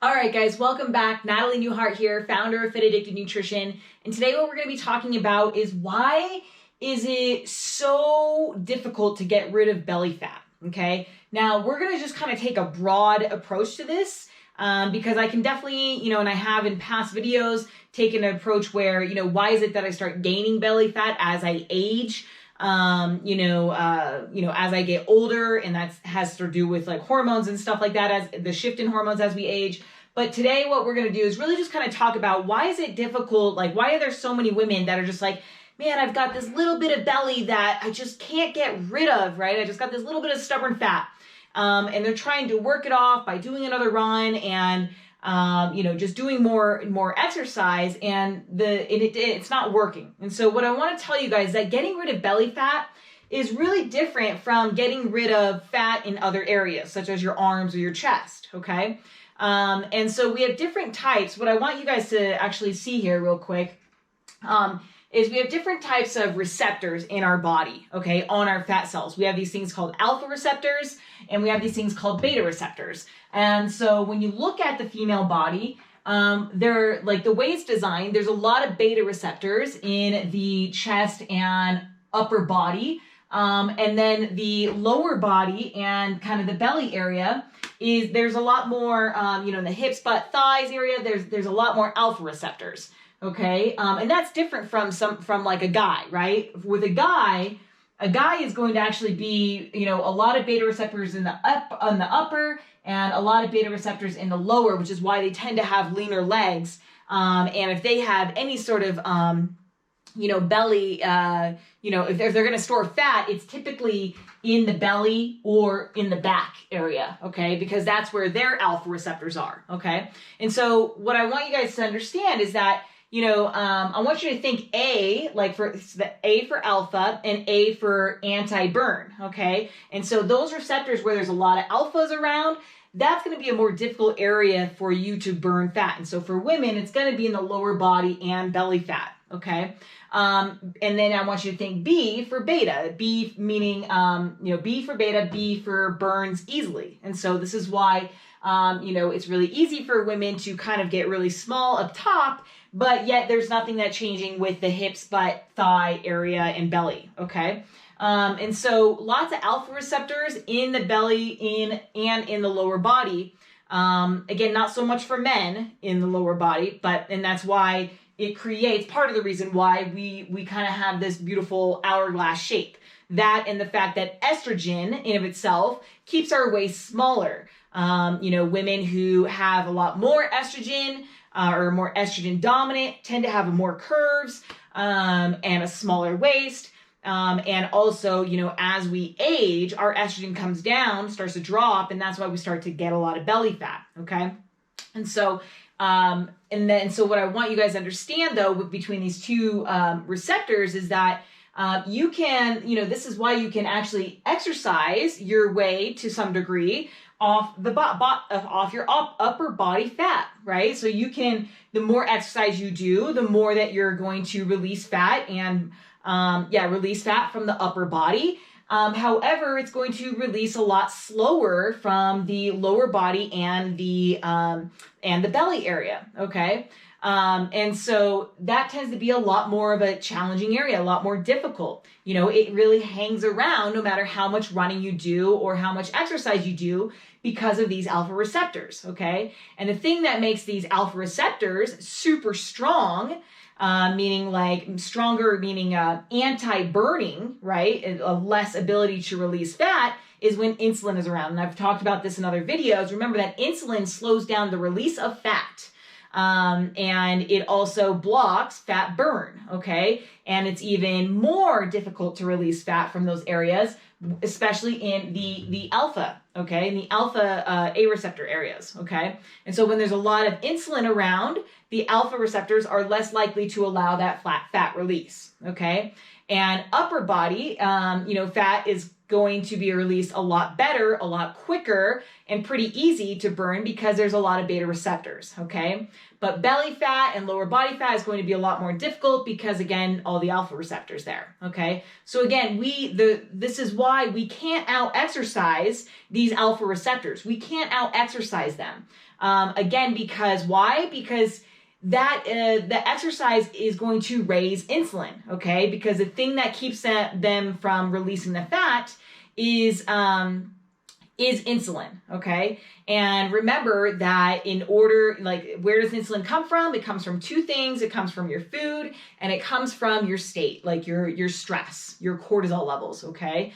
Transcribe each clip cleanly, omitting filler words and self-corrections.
All right, guys, welcome back. Natalie Newhart here, founder of Fit Addicted Nutrition. And today what we're going to be talking about is why is it so difficult to get rid of belly fat, okay? Now, we're going to just kind of take a broad approach to this because I can definitely, and I have in past videos taken an approach where, why is it that I start gaining belly fat as I age? As I get older, and that has to do with like hormones and stuff like that, as the shift in hormones as we age. But today what we're going to do is really just kind of talk about why is it difficult? Like, why are there so many women that are just like, man, I've got this little bit of belly that I just can't get rid of, right? I just got this little bit of stubborn fat. And they're trying to work it off by doing another run and just doing more exercise, and it's not working. And so what I want to tell you guys is that getting rid of belly fat is really different from getting rid of fat in other areas, such as your arms or your chest, okay? And so we have different types. What I want you guys to actually see here real quick is we have different types of receptors in our body, okay, on our fat cells. We have these things called alpha receptors, and we have these things called beta receptors. And so when you look at the female body, they're like the way it's designed, there's a lot of beta receptors in the chest and upper body. And then the lower body and kind of the belly area there's a lot more, in the hips, butt, thighs area, there's a lot more alpha receptors. Okay. And that's different from like a guy, right? With a guy is going to actually be, a lot of beta receptors on the upper and a lot of beta receptors in the lower, which is why they tend to have leaner legs. And if they have any sort of, belly, if they're going to store fat, it's typically in the belly or in the back area, okay? Because that's where their alpha receptors are, okay? And so what I want you guys to understand is that, I want you to think A, like for the A for alpha and A for anti-burn, okay? And so those receptors where there's a lot of alphas around, that's going to be a more difficult area for you to burn fat. And so for women, it's going to be in the lower body and belly fat, okay? And then I want you to think B for beta, B meaning, B for beta, B for burns easily. And so this is why, it's really easy for women to kind of get really small up top, but yet there's nothing that's changing with the hips, butt, thigh area, and belly, okay? And so lots of alpha receptors in the belly and in the lower body. Again, not so much for men in the lower body, and that's why it creates part of the reason why we kind of have this beautiful hourglass shape. That and the fact that estrogen in of itself keeps our waist smaller. Women who have a lot more estrogen or more estrogen dominant tend to have more curves and a smaller waist. And also, as we age, our estrogen comes down, starts to drop, and that's why we start to get a lot of belly fat, okay? And so, so what I want you guys to understand, though, between these two receptors is that you can, this is why you can actually exercise your way to some degree off your upper body fat, right? So you can, the more exercise you do, the more that you're going to release fat and release fat from the upper body. However, it's going to release a lot slower from the lower body and the belly area. Okay. And so that tends to be a lot more of a challenging area, a lot more difficult. It really hangs around no matter how much running you do or how much exercise you do because of these alpha receptors. Okay. And the thing that makes these alpha receptors super strong, meaning like stronger, meaning anti-burning, right? A less ability to release fat is when insulin is around. And I've talked about this in other videos. Remember that insulin slows down the release of fat. And it also blocks fat burn, okay? And it's even more difficult to release fat from those areas, especially in the alpha, okay? In the alpha A receptor areas, okay? And so when there's a lot of insulin around, the alpha receptors are less likely to allow that fat release, okay? And upper body, fat is going to be released a lot better, a lot quicker, and pretty easy to burn because there's a lot of beta receptors, okay? But belly fat and lower body fat is going to be a lot more difficult because, again, all the alpha receptors there, okay? So again, this is why we can't out-exercise these alpha receptors. We can't out-exercise them. Again, because why? Because that the exercise is going to raise insulin, okay? Because the thing that keeps them from releasing the fat is insulin, okay? And remember that in order, like, where does insulin come from? It comes from two things. It comes from your food and it comes from your state, like your stress, your cortisol levels, okay?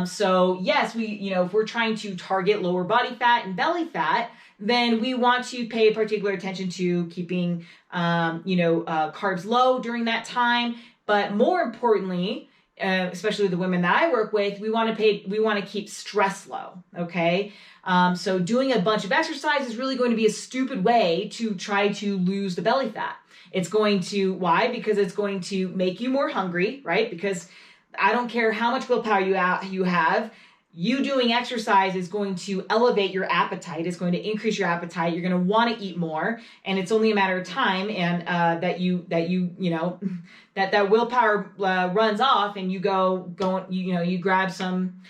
So yes, if we're trying to target lower body fat and belly fat, then we want to pay particular attention to keeping, carbs low during that time. But more importantly, especially the women that I work with, we want to keep stress low, okay? So doing a bunch of exercise is really going to be a stupid way to try to lose the belly fat. It's going to, why? Because it's going to make you more hungry, right? Because I don't care how much willpower you have, you doing exercise is going to elevate your appetite. It's going to increase your appetite. You're going to want to eat more, and it's only a matter of time. And that willpower runs off, and you you grab some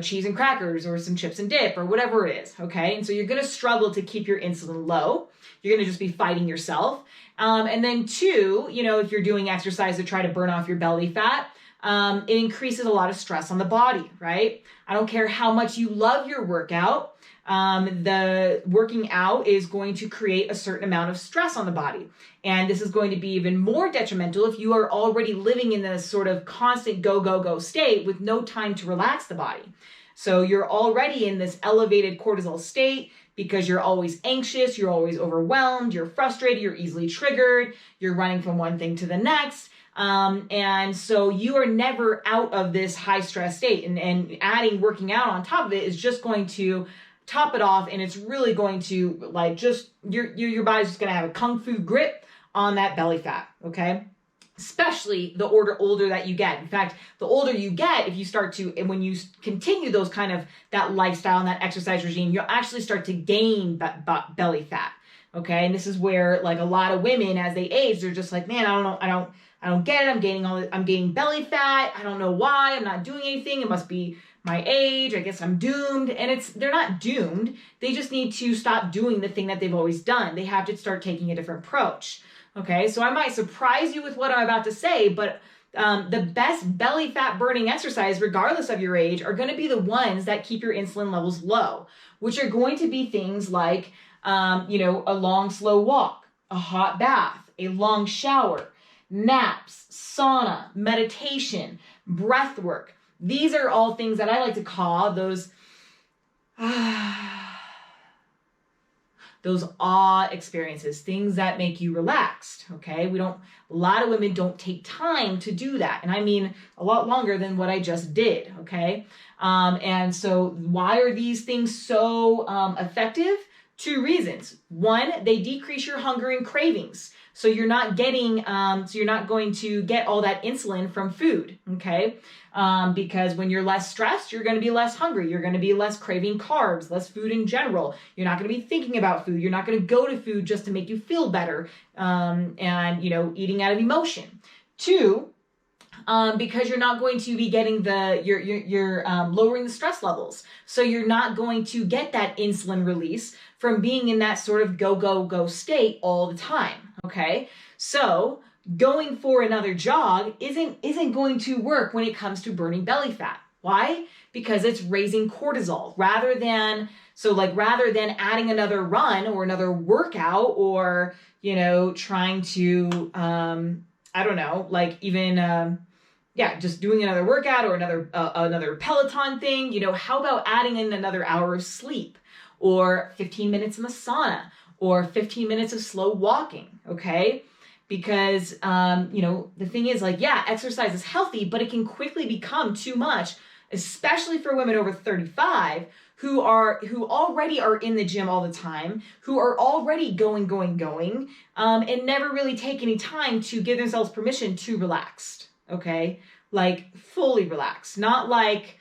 cheese and crackers or some chips and dip or whatever it is. Okay, and so you're going to struggle to keep your insulin low. You're going to just be fighting yourself. And then two, if you're doing exercise to try to burn off your belly fat, it increases a lot of stress on the body, right? I don't care how much you love your workout. The working out is going to create a certain amount of stress on the body. And this is going to be even more detrimental if you are already living in this sort of constant go, go, go state with no time to relax the body. So you're already in this elevated cortisol state because you're always anxious, you're always overwhelmed, you're frustrated, you're easily triggered, you're running from one thing to the next. And so you are never out of this high stress state, and adding working out on top of it is just going to top it off. And it's really going to your body's just going to have a kung fu grip on that belly fat. Okay. Especially the older that you get. In fact, the older you get, if you start to, and when you continue those kind of that lifestyle and that exercise regime, you'll actually start to gain belly fat. Okay. And this is where, like, a lot of women, as they age, they're just like, man, I don't get it. I'm gaining belly fat. I don't know why. I'm not doing anything. It must be my age. I guess I'm doomed. And they're not doomed. They just need to stop doing the thing that they've always done. They have to start taking a different approach. Okay. So I might surprise you with what I'm about to say, but the best belly fat burning exercise, regardless of your age, are going to be the ones that keep your insulin levels low, which are going to be things like, a long, slow walk, a hot bath, a long shower, naps, sauna, meditation, breath work. These are all things that I like to call those awe experiences, things that make you relaxed. Okay. A lot of women don't take time to do that. And I mean a lot longer than what I just did. Okay. And so why are these things so effective? Two reasons. One, they decrease your hunger and cravings. So you're not going to get all that insulin from food, okay? Because when you're less stressed, you're going to be less hungry. You're going to be less craving carbs, less food in general. You're not going to be thinking about food. You're not going to go to food just to make you feel better, and eating out of emotion. Two, because you're not going to be getting you're lowering the stress levels. So you're not going to get that insulin release from being in that sort of go, go, go state all the time. Okay. So going for another jog isn't going to work when it comes to burning belly fat. Why? Because it's raising cortisol rather than adding another run or another workout or, trying to, just doing another workout or another Peloton thing. How about adding in another hour of sleep or 15 minutes in the sauna or 15 minutes of slow walking? Okay. Because, the thing is, exercise is healthy, but it can quickly become too much, especially for women over 35 who already are in the gym all the time, who are already going, and never really take any time to give themselves permission to relax. Okay. Like fully relax, not like,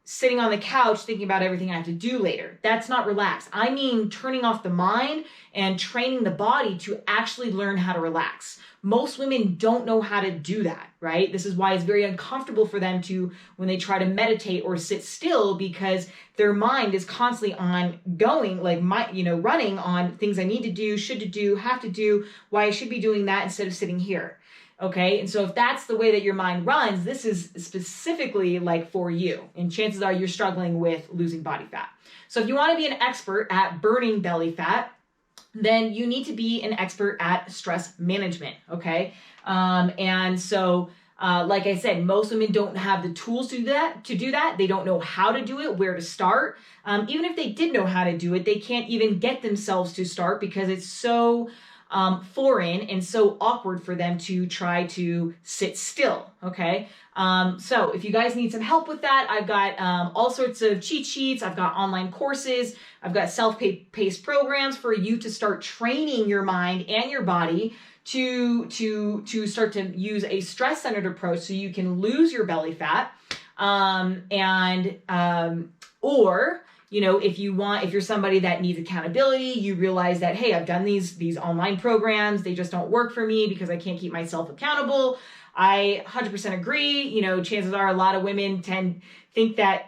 sitting on the couch thinking about everything I have to do later. That's not relaxed. I mean turning off the mind and training the body to actually learn how to relax. Most women don't know how to do that, right? This is why it's very uncomfortable for them to, when they try to meditate or sit still, because their mind is constantly on going, like running on things I need to do, should to do, have to do, why I should be doing that instead of sitting here. Okay, and so if that's the way that your mind runs, this is specifically like for you. And chances are you're struggling with losing body fat. So if you want to be an expert at burning belly fat, then you need to be an expert at stress management, okay? And so, like I said, most women don't have the tools to do that. They don't know how to do it, where to start. Even if they did know how to do it, they can't even get themselves to start because it's so foreign and so awkward for them to try to sit still, okay? So if you guys need some help with that, I've got all sorts of cheat sheets. I've got online courses. I've got self-paced programs for you to start training your mind and your body to start to use a stress-centered approach so you can lose your belly fat. Or if you're somebody that needs accountability, you realize that, hey, I've done these online programs, they just don't work for me because I can't keep myself accountable. I 100% agree. Chances are a lot of women think that,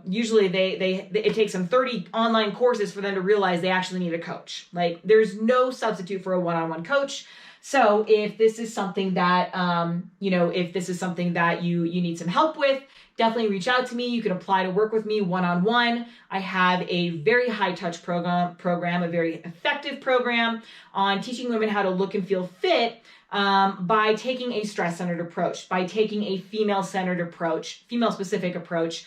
usually it takes them 30 online courses for them to realize they actually need a coach. Like, there's no substitute for a one-on-one coach. So if this is something that, you need some help with, definitely reach out to me. You can apply to work with me one-on-one. I have a very high-touch program, a very effective program on teaching women how to look and feel fit by taking a stress-centered approach, by taking a female-centered approach, female-specific approach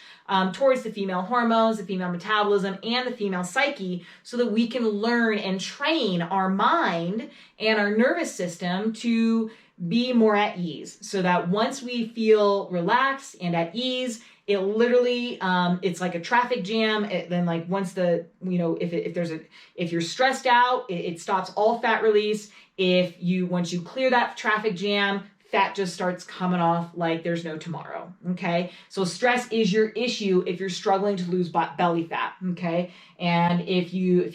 towards the female hormones, the female metabolism, and the female psyche, so that we can learn and train our mind and our nervous system to be more at ease, so that once we feel relaxed and at ease, it literally, it's like a traffic jam. Then like once if you're stressed out, it stops all fat release. Once you clear that traffic jam, fat just starts coming off like there's no tomorrow, okay? So stress is your issue if you're struggling to lose belly fat, okay? And if you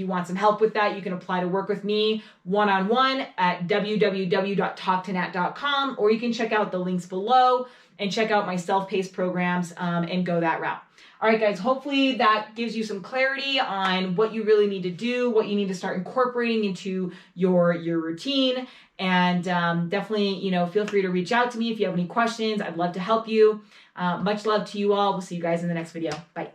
want some help with that, you can apply to work with me one-on-one at www.talktonat.com, or you can check out the links below and check out my self-paced programs and go that route. All right, guys, hopefully that gives you some clarity on what you really need to do, what you need to start incorporating into your routine. And definitely, feel free to reach out to me if you have any questions. I'd love to help you. Much love to you all. We'll see you guys in the next video. Bye.